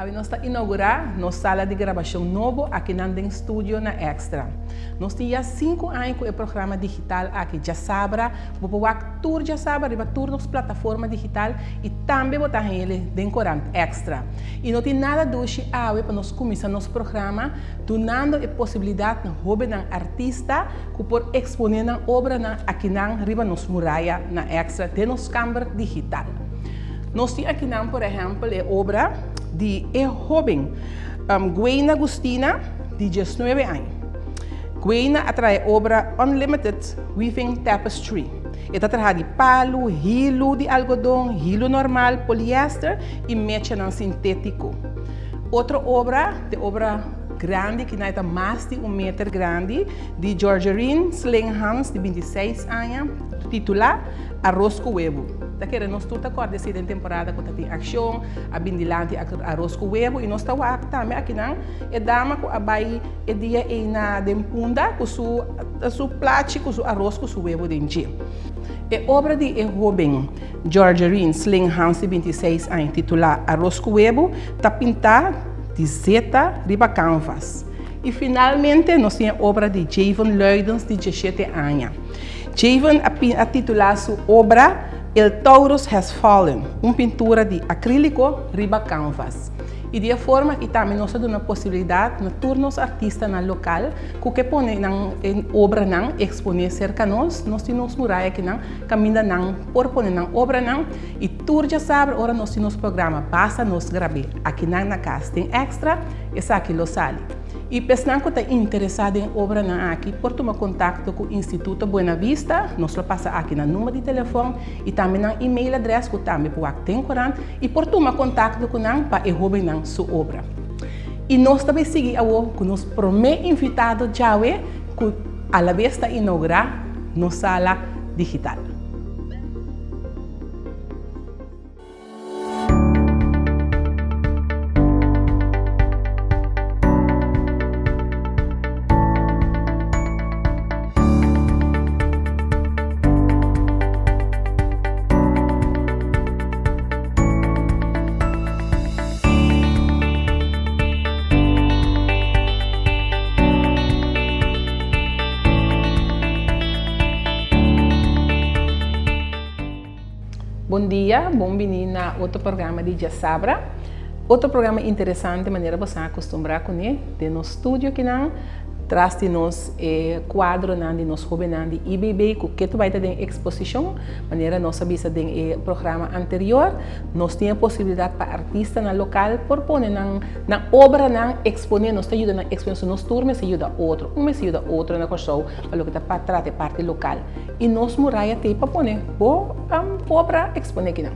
Nós estamos inaugurando nossa sala de gravação novo aqui no estúdio na Extra. Nós temos 5 anos com o programa digital aqui já sabra, vou tour já sabra, vou tour nas plataformas digital e também botar ele dentro Extra. E não tem nada doce para nós começar nosso programa, dando a possibilidade de hobby de artista que por exponer na obra aqui na riba nos muralha na Extra de nos câmara digital. Nós temos aqui, por exemplo, a obra de jovem Gwen Agustina, de 19 anos. Gwen atrai obra Unlimited Weaving Tapestry. Ela traz de palo, hilo de algodão, hilo normal, poliéster e mecha sintético. Outra obra, grande, que é mais de 1 metro grande, de Georgine Slinghans, de 26 anos, titular Arroz com Huevo. Daquela nós todos acordamos em temporada que tem ação, a bindilante arroz com huevo e nós estamos também aqui na dama que abai e dia na dempunda com su plástico com su arroz com su huevo dentro. É obra de jovem Georgine Slinghans de 26 anos, titular Arroz com Huevo, está pintada de zeta riba canvas. E finalmente nós temos a obra de Javon Luidens de 17 anos. Javon a titular sua obra El Taurus Has Fallen, uma pintura de acrílico riba canvas. E de forma que também nós temos a possibilidade de turnos artistas no local, que põe em obra não exponer cerca nós temos muralha aqui não caminha não por pôr na obra não e tour já sabe ora nós temos programa passa nos gravar aqui na casa tem extra essa aqui lo sale. E pessoal que está interessado em obra aqui, pode tomar contato com o Instituto Buena Vista, nós passa aqui no número de telefone e também no e-mail adresse que também pode ter e pode tomar contato com nós para envolver na sua obra. E nós também seguimos com nosso primeiro invitado já que a la vez está inaugurar nossa sala digital. Bom dia, bem-vindo a outro programa de Já Sabra. Outro programa interessante, de maneira você acostumbrar com ele, de nosso estúdio aqui não, traz de nos quadro de nos jovens de IBB, que tu vai ter em exposição, maneira nossa vista do programa anterior, nós temos a possibilidade para artistas no local por pôr na obra na exponer, nós te ajuda na exposição, nos turnos se ajuda outro, um se ajuda outro na construção, para o que está para trás da parte local. E nós muralha tem para pôr, para exponer aqui não.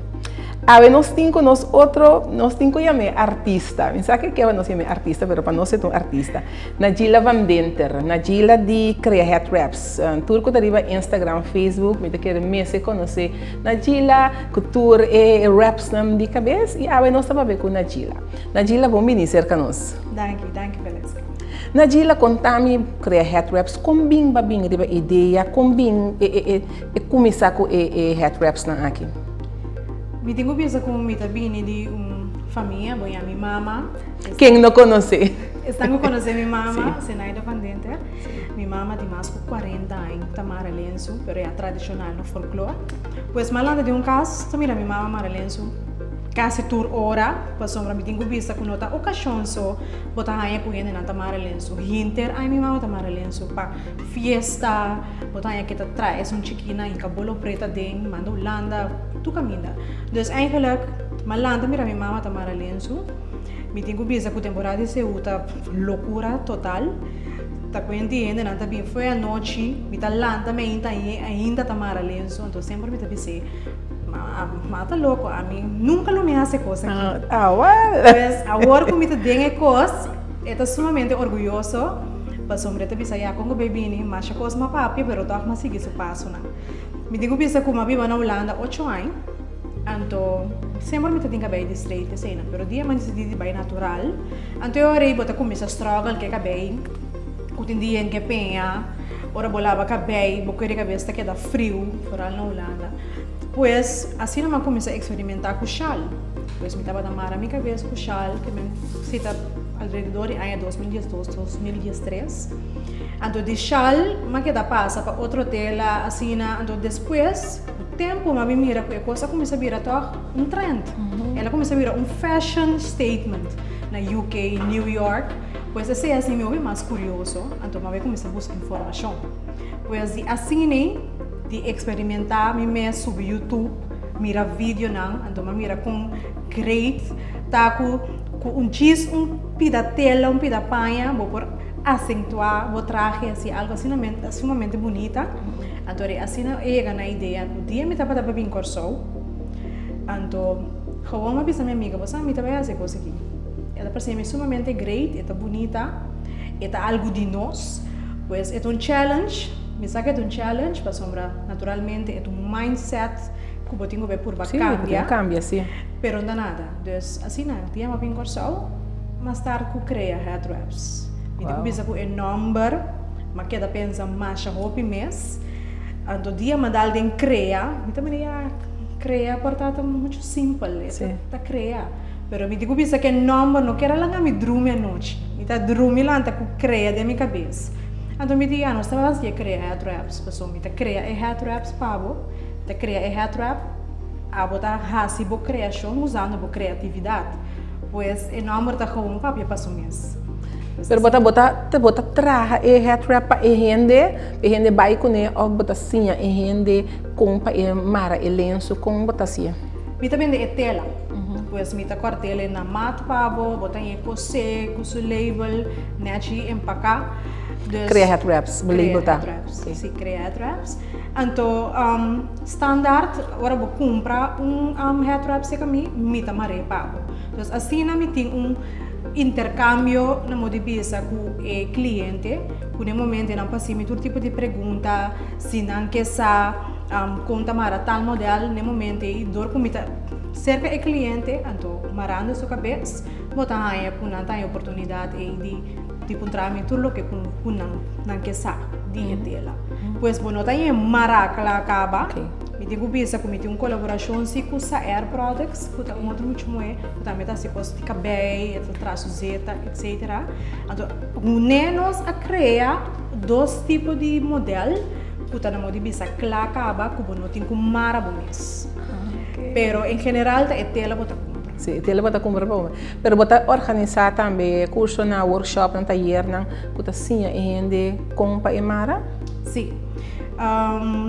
Nós temos artista, não sei que nós chamamos artista, mas para nós é um artista. Najila Van Denter, Najila de Crea Hat Raps, turco deriva Instagram, Facebook, me quer me se conhecer. Najila cultura e raps de cabeça e nós estamos ver com Najila. Najila, bom venir cerca nós. Danke, Felix. Najila contami Crea Hat Raps, como bem riba ideia, como bem começar com Hat Raps na aqui. Me tenho visto como me tabini de família, boa minha mama. Quem não conhece? Estão conhecendo minha mama, Zenaida Van Denter. Minha mama tem mais de 40 anos, Tamara Lenço, mas é tradicional no folclore. Pois malanda de caso, também minha mama Mara Lenço, quase tour hora, para sombra me tenho visto com outra ocasião só, botar aí com ele na Tamara Lenço. Hinter, ai minha mama Tamara Lenço, para fiesta, botar aí que traz chiquina em cabelo preta dentro, manda Holanda, tu caminha. Dus eigenlijk, malanda mira minha mama Tamara Lenço, me tenho visto com temporada de Ceuta, loucura total. Tá compreendendo, não tá bem, foi a noite, me tá lá também, ainda Tamara Lenço, então sempre me tá pensando, mas tá louco, a mim nunca lo me hace coisa aqui. Pues, agora que me tá dando coisa, eu tô sumamente orgulhoso, para sombra tá pensando, como bebê, mas a coisa é papi, pero tá mas seguir seu passo, não. Me digo pensa como a viva na Holanda 8 anos, então sempre me tá tendo cabelo distraído, assim, pero dia mais decidi bem natural, então eu orei, bota começa a struggle que cabelo, que tem dia em que penha, ora bolava cabelo, porque a cabeça que dá frio, fora na Holanda. Pois, assim não comecei a experimentar com chal. Pues me estaba dando minha cabeça com o chal, que me cita alrededor de ano 2012, 2013. Então, de chal, me queda passa para outro hotel, assim, então depois, o tempo, me mira que a coisa começa a virar um trend. Ela começa a virar um fashion statement na UK, New York. Pois esse é assim, meu mais curioso, então eu comecei a buscar informação. Pois assim, de experimentar, me sobre YouTube, mira vídeo não, então eu mira com great, tá com um pida tela, um pida panha, vou por acentuar, vou traje assim algo assim sumamente bonita. Então assim eu na ideia, o dia me tava para bem corso, então eu uma vez minha amiga, você me tava fazer coisa aqui. Ela parece sumamente great, é bonita, é algo de nós, pois é challenge, me sabe que é challenge, para sombra, naturalmente, é mindset que eu tenho que ver por cambiar. Cambia, sim. Pero não nada, então assim não, dia me bem corso, mais tarde eu cria head wraps. Me digo bisa com number, mas queda pensa mais hope mês, então dia me dá alguém cria, me também cria, portanto muito simples, tá cria. Pero me digo bisa que number não quero lá me dormir à noite, me tá dormir lá tá com cria de minha cabeça. Então me digo, não estava assim cria head wraps, pessoal, me tá cria head wraps pabo, tá cria head wrap, a botar hasi bo criação usando bo criatividade, pois é number tá com papel para mês. Pero bota traja e head wrap pa e rende vai com né, ou bota sim e rende com pa e mara e lenço com bota sim. Me também de tela. Pois me tá corta ele na mat pabo, botar em coce, com o label, né, de empacar. Cria head wraps, label tá. Sim, cria head wraps. Então, standard, agora vou comprar head wrap se que me tá maré pabo. Então, assim me tem intercâmbio na modibisa com o cliente, que no momento não passei todo tipo de pergunta, se não quer conta mara tal modelo, no momento e dor comida cerca o cliente, então marando sua cabeça, botar aí por não ter oportunidade de encontrar tudo o que não quer saber de dela. Pois bom, não tem maraca lá acaba. Me digo bisa que me tem uma colaboração com a Air Products, que é outro muito bom, também tá se costa de cabelo, traço zeta, etc. Então, nós a criar dois tipos de modelo, que tá na moda bisa clara acaba, que não tem como maravilhoso. Pero em geral é tela bota compra. Sim, tela bota compra para pero bota organizar também curso na workshop na taller na que tá sim ainda compra e mara. Sim.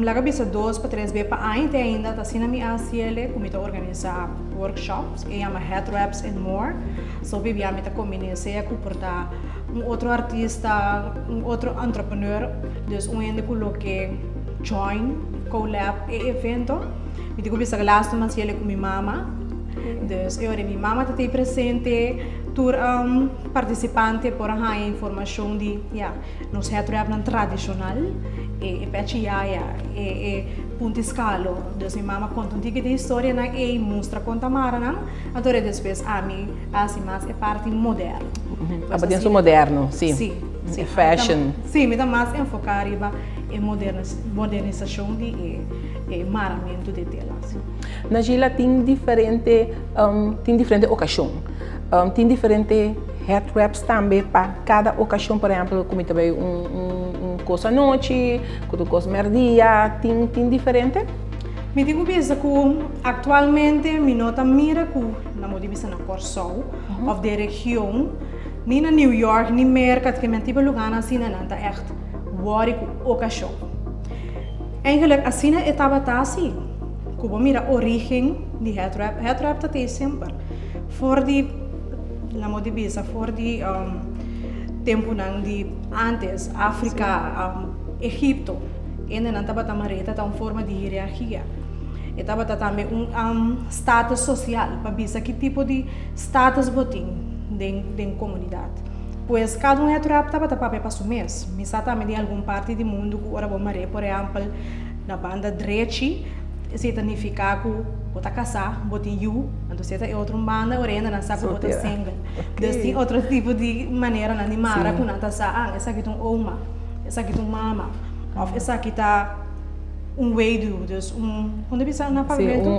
La cabeça 2 para 3 vezes para ainda tá assim na minha ACL como tá organizar workshops e chama head wraps and more. So bibi a meta combina se com portar outro artista, outro entrepreneur, dus ainda coloque join collab e evento. Me digo bisa last month ele com minha mama. Dus eu e minha mama tá presente tur participante por a informação de nos head wrap tradicional e pechiaya e punto escalo. Dus minha mama conta de história na e mostra conta mara não. Agora depois a mim assim mais é parte moderna. A parte moderno, sim. Sim. É fashion. Sim, me dá mais enfocar em modernização de maramento de tela. Na Gila tem diferente ocasião. Tem diferente head wraps também para cada ocasião, por exemplo, como também coisa à noite, coisa merdia, tem diferente? Me digo bisa que atualmente me nota mira que na modibisa na Corsol, of de região, nem na New York, nem mercado que me tipo lugar assim na nanta echt worry com ocasião. Eigenlijk assim é estava assim. Como mira origem de head wrap tá sempre for de la modibisa for de tempo não de antes África, Egipto, ainda não estava tamareta tá uma forma de hierarquia. Estava também status social para ver que tipo de status botin de comunidade. Pois cada head wrap estava para o mês. Me também de alguma parte do mundo que ora vou maré, por exemplo, na banda Drechi, se significa que bota casar, bota you, então se é outra banda, orenda não sabe bota single. Então tem outro tipo de maneira na animara que não tá sa, essa aqui tem uma, essa aqui tem mama, ou essa aqui tá way do, dus onde bisa na pavimento?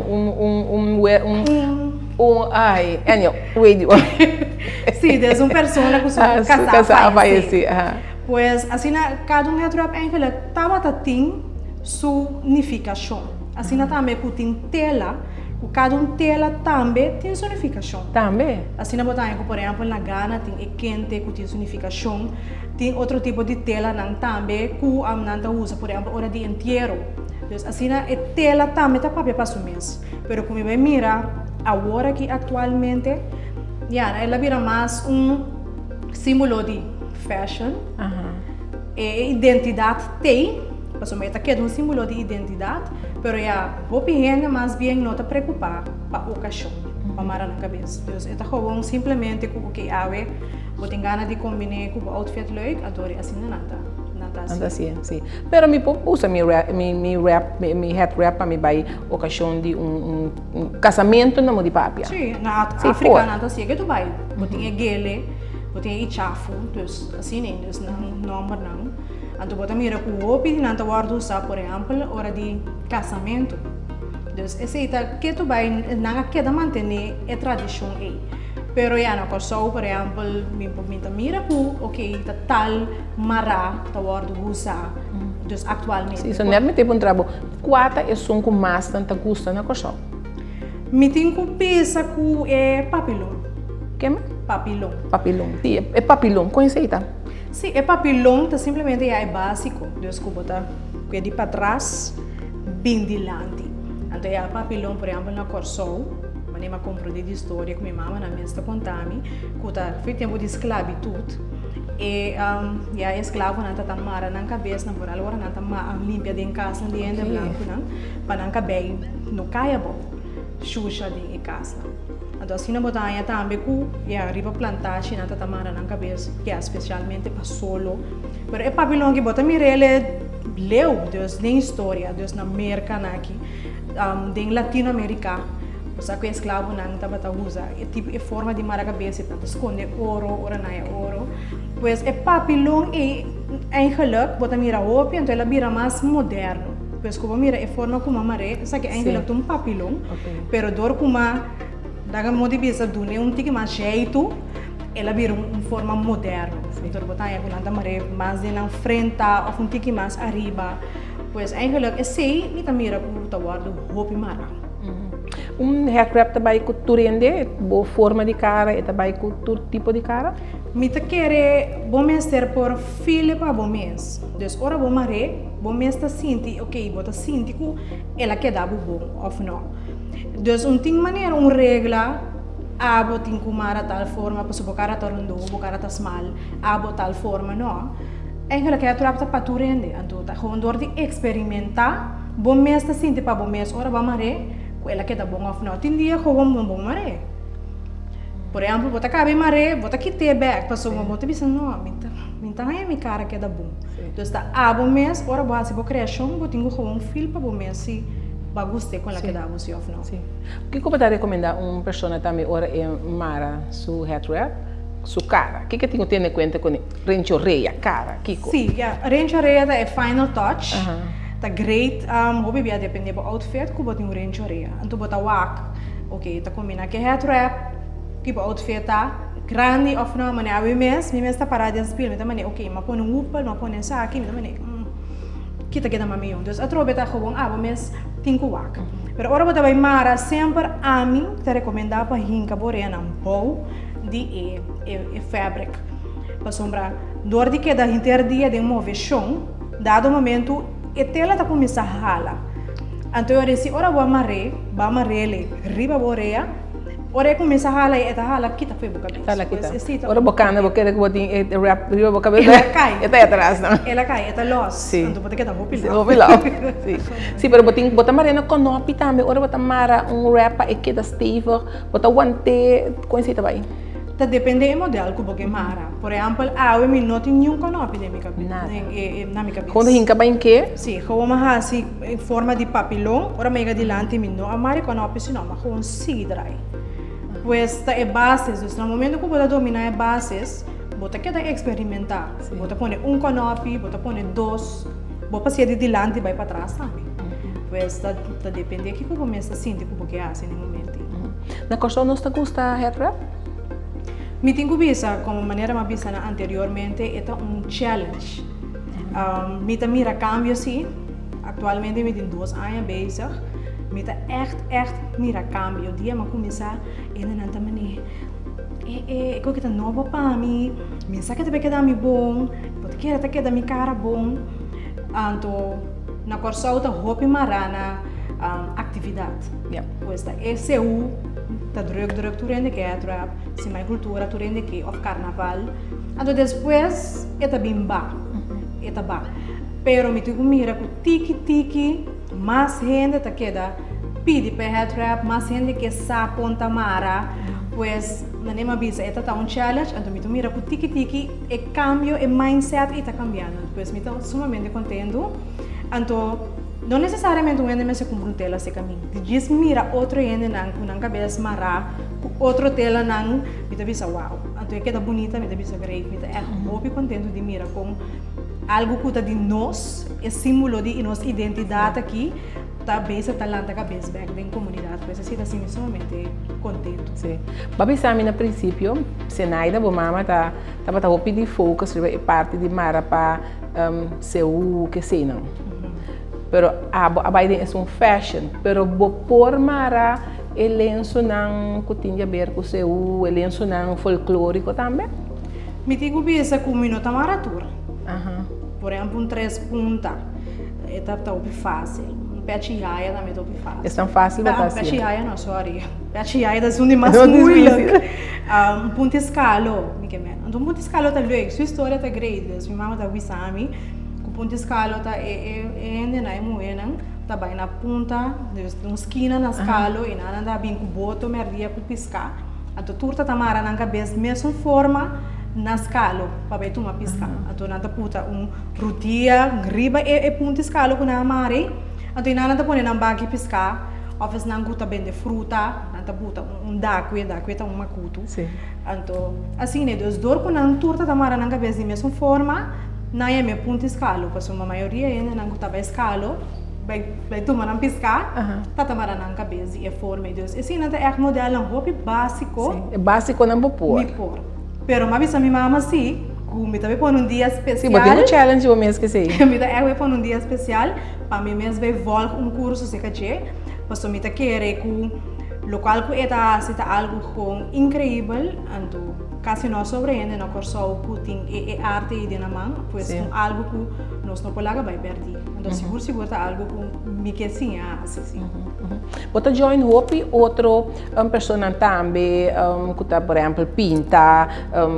Ai, radio. Sí, desde una persona que se casada fallece. Pues, assim, cada headwrap eigenlijk tem sua significação. Assim, também que tem tela, cada tela também tem significação. Também? Assim, por exemplo, na Ghana tem quente que tem significação. Tem outro tipo de tela também que a gente usa, por exemplo, hora de entierro. Então, assim, a tela também está para o mês. Mas como eu miro, agora que atualmente, ela vira mais símbolo de fashion, e identidade tem, porque é um símbolo de identidade, mas o gente mais bem não está preocupado com a ocasião, para mara na cabeça. Então, simplesmente o que eu tenho ganas de combinar com o outfit leuk, adoro assim nada. Anda assim, sim. Pero me usa mi head wrap para me vai ocasião de casamento na de papia. Sim, na África nada assim, que tu vai. Eu tenho gele, eu tenho chafu, então assim não não. Então eu mira com o pedi nada guardo usar, por exemplo, hora de casamento. Então esse que tu vai na queda manter a tradição aí. Pero no corso, por exemplo, mira que tal mara ta guardo usar, dus atualmente. Sim, isso não é tipo trabalho. Quata é som com mais tanta custa na corso. Me tem que pensar que é papilão. Que é? Papilão. Papilão. Sim, é papilão. Conhece aí, tá? Sim, é papilão, tá simplesmente é básico. Dus que bota que de para trás, bem dilante. Então é papilão, por exemplo, na corso. Eu comprei de história com minha mãe na mesa contami, que foi tempo de esclavitud e a escravo não tá mara na cabeça na por agora não tá limpia de casa de ende branco não para não caber no caia bom xuxa de casa. Então assim na botanha também que arriba plantagem não tá mara na cabeça que é especialmente para solo, mas é pavilhão que bota mirele leu Deus nem história Deus na América aqui de Latinoamérica. Os que escravo não estava a usar, é tipo é forma de mara cabeça para esconder ouro, ora não é ouro. Pois é papilão e eigenlijk bota mira open, então ela vira mais moderno. Pois como mira é forma como maré, sabe que eigenlijk um papilão, pero dor como daga modibisa do né tique mais jeito, ela vira forma moderno. Então bota aí com maré mais na frente ou tique mais arriba. Pois eigenlijk é sei, nem mira com o guardo roupa mara. Head wrap também com turende, boa forma de cara, e também com todo tipo de cara. Me te quer bom mês ter por filho para bom mês. Então, ora bom maré, bom mês tá sinti, ok, bota sinti que ela quer dar bom ou não. Então, tem maneira, regra, abo tem que mara tal forma, para o cara tá rondo, o cara tá mal, abo tal forma, não. Ela quer trabalhar para turende, então tá com de experimentar, bom mês tá sinti para bom mês, ora bom maré. Ela quer dar bom ou não. Tem dia que eu vou bom maré. Por exemplo, bota cabe maré, bota que te back, passou uma bota bisa não, minta é minha cara que dá bom. Então está bom mês, ora boa se vou criação, vou ter um filho para bom mês se bagunce com ela que dá bom se ou não. Sim. O que eu poderia recomendar pessoa também ora é mara su head wrap, su cara. O que tem que ter em conta com renchoreia, cara, Kiko? Sim, renchoreia é final touch. Tá great, hobby bia depende do outfit que botar range oreia. Então botar wak, ok, tá combina que head wrap, que o outfit tá grande ou não, mas a minha tá parada em espelho, então mas ok, mas põe upal, mas põe saque, então mas kita kita mamiyo. Então a trobe tá com mês tem que wak. Pero ora botar vai mara sempre a mim te recomendar para hinca borena bow de fabric. Para sombra, dor de que da interdia de movição, dado momento e tela está começando a ralar. Então eu disse, ora vou amarrar ele, riba boreia, ora começa a ralar e hala kita foi boca cabeça. Hala kita. Ora bocana, porque ele botin wrap riba boca cabeça. Ela cai. Está atrás, não? Ela cai, está lost. Então pode que tá roupa lá. Roupa lá. Sim, pero botin bota marena conopi também, ora bota mara wrap e que da steve, bota guante, conhece também. Tá depende do modelo que você mara. Por exemplo, eu não tenho nenhum canopy na minha cabeça. Quando hinca bem que? Sim, eu amarrar assim em forma de papilão, ora mega dilante mim não amarre canopy senão, mas eu sidrai. Pois tá é bases, no momento que você domina é bases, você quer experimentar. Você põe canopy, você põe dois, você passa de dilante e vai para trás também. Pois tá depende que você começa a sentir que você faz no momento. Na corso não está custa head wrap? Me tenho visa, como maneira me visa anteriormente, é challenge. Me tá mira cambio sim. Atualmente me tem 2 anos bezig. Me tá echt mira cambio. Dia me começar e não tá mané. Eu que tá novo para mim. Me sabe que vai dar me bom. Pode que dar me cara bom. Então, na corso tá hopi marana atividade. Pois tá ECU tá druk durante que é trap, se mais cultura durante que of carnaval. Então depois é bimba. É ba. Pero me tudo mira com tiki mais gente tá queda pede para head trap, mais gente que sa ponta mara. Pues na nema bisa esta tá challenge, então me mira com tiki e cambio e mindset e tá cambiando. Pues me tô sumamente contento. Então não necessariamente um ende se compra tela se caminho. Diz mira outro ende não cabeça mará, outro tela não, me tá bisa wow. Então é que tá bonita, me tá bisa great, me tá muito contento de mira com algo que tá de nós, é símbolo de nossa identidade aqui. Tá bem essa talanta cabeça back da comunidade, pois assim assim me sumamente contento. Sim. Babi sabe no princípio, Senaida, bo mama tá hopi de focus parte de mara para seu que sei não. Pero a Biden é fashion, pero por mara lenço não cotinha ver com seu lenço não folclórico também. Me digo bisa com minuto maratura. Por exemplo 3 punta, tá fácil. Pechiaia também tô fácil. É tão fácil botar assim. Pechiaia não, sorry. Pechiaia é um de mais moeilijk. Punto escalo, me que men. Então punto escalo tá leuk, sua história tá great. Minha mama tá wisami. Com punto escalo tá ainda na moena, tá bem na punta, uma esquina na escalo e nada anda bem com boto, merdia com piscar. Então turta tamara na cabeça, mesma forma na escalo, para ver tomar piscar. Então nada puta rutia, riba e punto escalo com na mare. Então, nada põe na bag piscar, office não gusta bem de fruta, nada buta daque tá macuto. Então, assim né, os dor com não turta tamara na cabeça de mesma forma, não é meu ponto escalo, porque a maioria ainda não gusta bem escalo, vai tomar na piscar, tá tamara na cabeça e forma de Deus. Assim nada é modelo um hobby básico. É básico não vou pôr. Me pôr. Pero mas minha mama sim. Me também põe dia especial. Sim, botei um challenge o mês que sei. Me também põe dia especial para mim mesmo vai voltar curso se caché. Mas me tá querer com local que é algo com incrível, então quase não sobreende na curso que tem arte e de na mão, pois com algo que nós não podemos vai perder. Então seguro tá algo que me que sim, assim. Bota join hopi outro pessoa também que tá por exemplo pinta,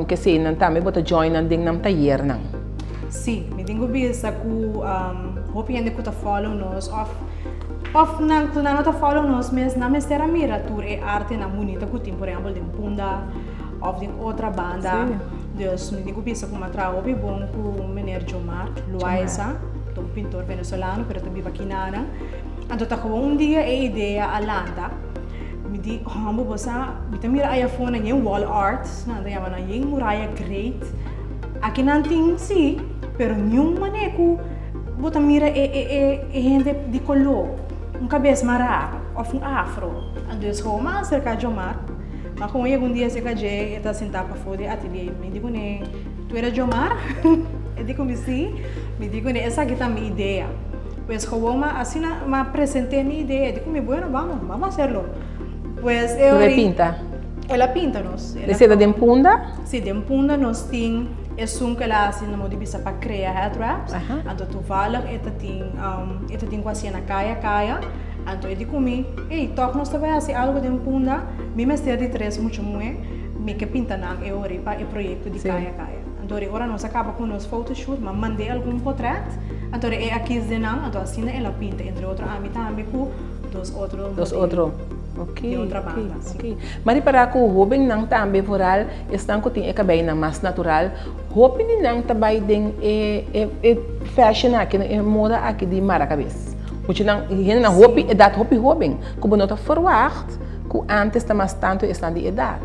que sei não também bota join na ding nam taller não. Sim, me tenho vista que hopi ainda que tá follow nós of não tá follow nós mas na mestera mira tour é arte na bonita que tem por exemplo de punda of de outra banda. Dus me tenho vista como atra hopi bom com o menino Jomar Luisa, um pintor venezuelano, pero também baquinana. Então tá com dia a ideia alanda. Me di hambo bosa, me mira aí a fona em wall art, na da yama na em muralha great. Aqui não tem sim, pero nenhum maneco. Bota mira gente de color, cabeça mará, of afro. Então Roma cerca de Jomar. Mas com ele dia cerca de está sentado para fora do ateliê. Me digo né, tu era Jomar? Eu digo me digo né, essa aqui tá minha ideia. Pues Roma assim me apresentei minha ideia. Digo me bueno, vamos hacerlo. Pues eu pinta. Ela pinta-nos. De seda de punda? Sim, de punda nós tem que ela assim não pode para criar head wraps. Então tu fala, esta tem quase na caia. Então eu digo me, ei, toca nós também assim algo de punda. Me mestre de 3 muito me que pinta na eu para o projeto de caia. Então agora nós acaba com nos photoshoot, mas mandei algum portrait. Então é aqui de não, então assim ela pinta entre outros a mim também com dos outros. Ok. De outra banda. Ok. Mas para que o hobby não também foral, estão que tem bem na mais natural. Hobby não também tem fashion aqui, é moda aqui de maracabes. Porque não, na hobby é dat hobby, como não está forward, que antes está mais tanto está de idade.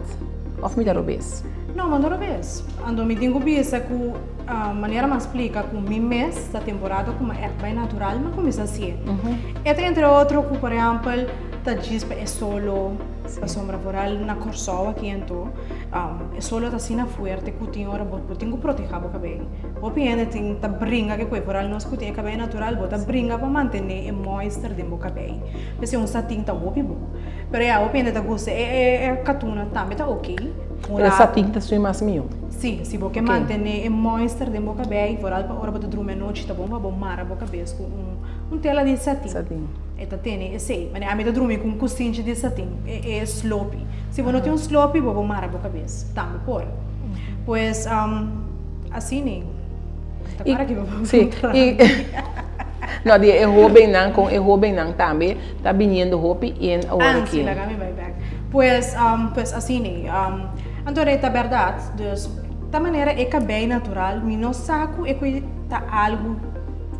Of me darobes. Não, mas darobes. Ando me tenho vista que a maneira mais explica que o mês da temporada como é bem natural, mas começa assim. Entre outros, por exemplo tá diz é solo a sombra floral na corsoa aqui então é solo tá assim na fuerte que tem hora bot tenho proteger o cabelo o piene tem tá brinca que coi floral nós que tem cabelo natural bota brinca para manter o moisture de meu cabelo mas um satin tá bobi bom pero o piene tá gosta é catuna também tá ok essa tinta sui mais mio. Sim, se você manter o moisture de meu cabelo floral para hora bota dormir noite tá bom para bom mara boca cabeça com um tela de satin. Eta tem esse, mas a mim tá dormir com um cocinho de satin, é sloppy. Se você não tem um sloppy, você vai marar a cabeça, também por. Pois, assim nem. Tá para que vamos encontrar. Não, é roupa não com é roupa não também, tá vindo roupa e a hora aqui. Sim, lá me vai back. Pois, assim nem. Então é a verdade, da maneira é que bem natural, mas não saco é que tá algo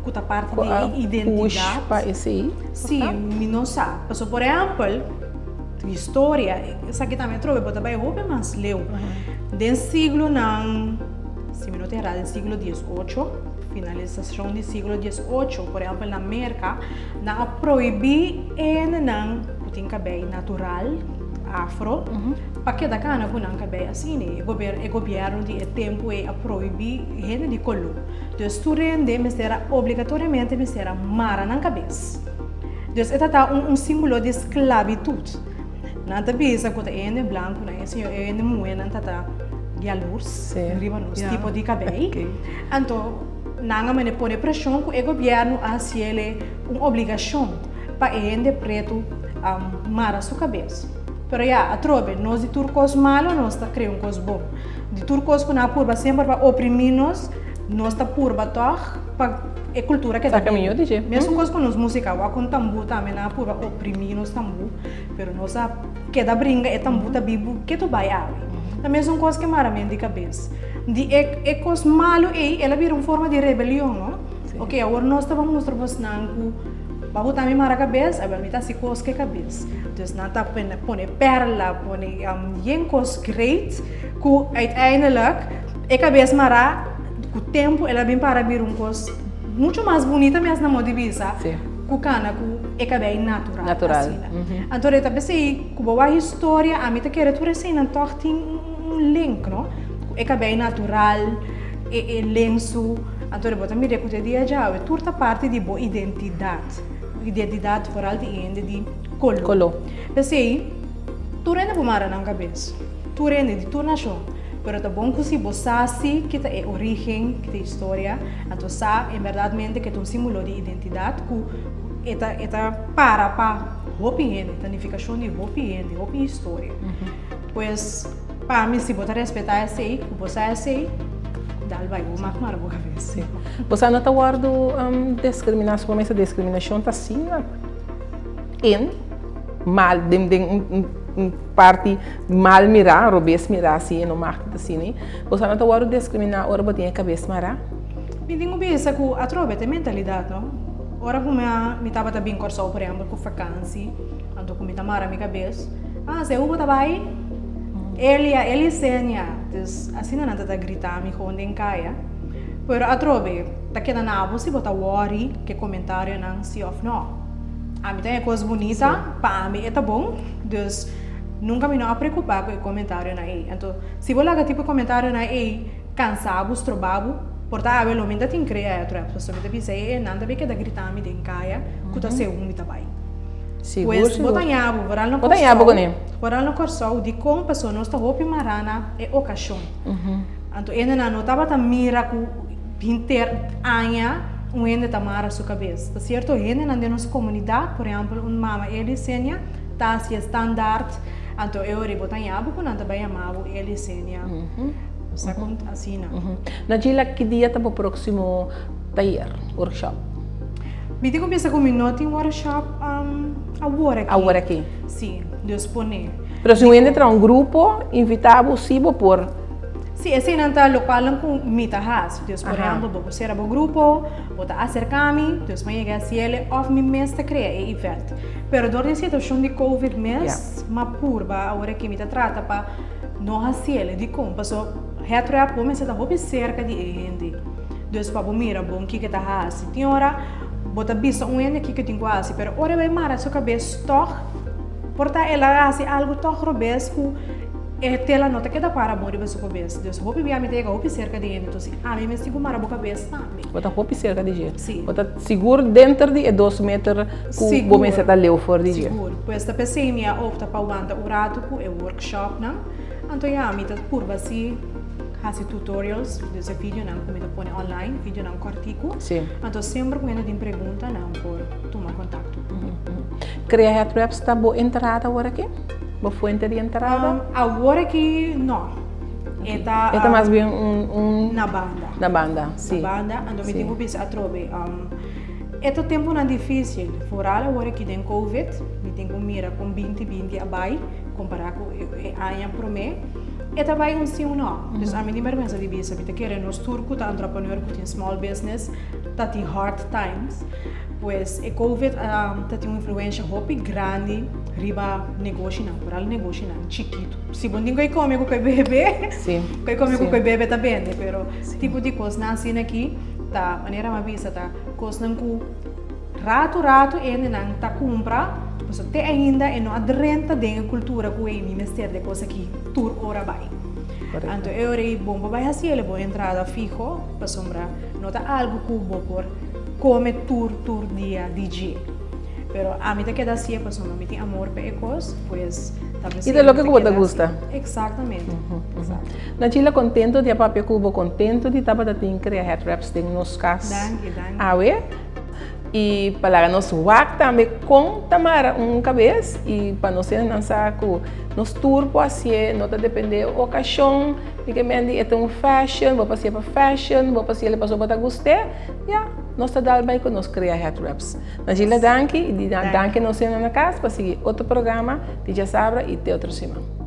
que parte da identidade. Para esse aí? Sim, mas não sabe. Por exemplo, história, essa aqui também trouxe, mas também roupa mais leu. Do siglo não, se me não estou errado, do siglo XVIII, finalização do siglo XVIII, por exemplo, na América, não proibir não tem cabelo natural, afro, para que da cana com não cabelo assim, o governo de tempo é a proibir gente de color. Então, tu rende, mas será obrigatoriamente, mas será mara na cabeça. Então, esta tá símbolo de esclavitud. Não tá pensa que é branco, né? Esse é mulher, não tá de luz, riba nos tipo de cabelo. Então, não me põe pressão que o governo a ele uma obrigação para ele preto mara sua cabeça. Pero a trobe, nós de turcos malo, nós tá criando coisa bom. De turcos que na curva sempre para oprimir-nos, nós tá purba toh para a cultura que tá caminho de mesmo coisa com nós música o com tambu também na purba oprimir nos tambu pero nós a que da brinca é tambu tá bibo que tu vai a também são coisas que maramento de cabeça de é coisa malo ela vira uma forma de rebelião não ok agora nós tá vamos mostrar para nanku babu também mara cabeça agora me tá se coisa que cabeça então não tá põe perla põe yenkos great que uiteindelijk é cabeça mara com o tempo ela vem para vir coisa muito mais bonita mesmo na moda de visa com cana com é cabelo natural assim, então eu também sei que boa história a mim tá querendo tu recém não toque tem link não é cabelo natural é lenço então eu também recuo dia já é toda parte de boa identidade foral de color pensei tu rende bomara na cabeça tu rende de tu nação pero tá bom que se você sabe que é origem, que é história, então sabe, em verdade, que é um símbolo de identidade que é para roupa e identificação de roupa e história. Pois, para mim, se você respeitar esse aí, que você é esse, dá vai o mais mara boa cabeça. Você não está guardando discriminação, como essa discriminação está assim, mal, parte mal mirar, robês mirar assim no marketing assim, né? Você não está guardando discriminar, ora botinha cabeça mara? Me digo bem essa que a trobe tem mentalidade, não? Ora como me estava bem corso por exemplo com vacância, então como me mara minha cabeça, se eu botar vai, ele senha, assim não está gritar me quando em caia, pero a trobe tá querendo na você botar worry que comentário não se off não. A mim tem coisa bonita, para mim é tá bom, então nunca me não preocupar com o comentário aí. Então, se você lá tipo comentário aí, cansado, trabalho, portanto, o momento tem que criar outra pessoa, me dizer, nada bem que da gritar me den caia, que tá se me tá bem. Pois, botanhabo, varal no corso, varal no corso, de como pessoa não está roupa marana é ocasião. Então, ainda não estava tá mira com pinter anha ainda tá mara sua cabeça, tá certo? Ainda na nossa comunidade, por exemplo, mama ele senha tá se standard, então eu rebotanhabo quando anda bem amado ele senha. Sabe assim não? Na dia que dia tá pro próximo taller, workshop? Me digo pensa que não tem workshop agora aqui. Sim, dispone. Pero se ainda entra grupo, invitado se por sim, esse não tá local com mita has. Deus por exemplo, você era grupo, ou tá acercar-me, Deus vai chegar se ele of me mestre criar evento. Pero dor de situação de COVID mês, mas purba agora que me trata para não assim ele de como passou retro a pôr, mas tá roupa cerca de gente. Deus para mira bom que tá has. Tem hora bota bisa gente que tem quase, pero ora vai mara sua cabeça toh Porta ela assim algo tão robês que tela nota que dá para morrer para sua cabeça. Deus, vou beber a minha tega, vou cerca de ele, então assim, mim me sigo mara boca cabeça também. Bota roupa cerca de jeito. Sim. Bota seguro dentro de 2 metros que o bom está leu fora de jeito. Seguro. Pois a pessoa minha opta para aguentar o rato com o workshop, não? Então a mim tá curva assim, faz tutorials, desse vídeo não, como eu põe online, vídeo não cortico. Sim. Então sempre quando tem pergunta não por tomar contato. Cria Head Wraps está boa entrada agora aqui? Boa fonte de entrada? Agora que não. Está mais bem na banda. Na banda, sim. Na banda, então me tenho que a trobe. Este tempo não é difícil. Fora agora que tem Covid, me tenho que mirar com 20 abai, comparar com a minha promessa. Eta vai sim ou não. Então, a minha vergonha de visa, porque querer nos turcos, tá entrepreneur, que tem small business, tá tem hard times. Pois, a Covid tá tem uma influência hopi grande, riba negócio não, por negócio não, chiquito. Se bom ninguém come com o bebê, sim. Quem come com o bebê tá bem, pero tipo de coisa nascendo aqui, tá maneira uma visa tá coisa não com rato ainda não tá compra. Mas até ainda é não aderente da cultura que o ministério de coisa que tur ora vai. Então eu rei bom vai assim ele boa entrada fijo para sombra nota algo que vou por come tur dia DJ. Pero a mim te queda assim para sombra me tem amor para ecos pues e de lo que você gosta. Exatamente. Na Chile contento de a papel cubo contento de taba da tin criar Head Wraps tem nos cas. Danke. Awe. E para nós wak também com tamara cabeça e para nós não saco nos turbo assim não tá depender o ocasião porque mendi é um fashion vou passar para fashion vou passar ele passou para gostar já nós tá dal bem com nós criar Head Wraps na Gila danke e danke nós na casa para seguir outro programa de já sabra e te outro semana.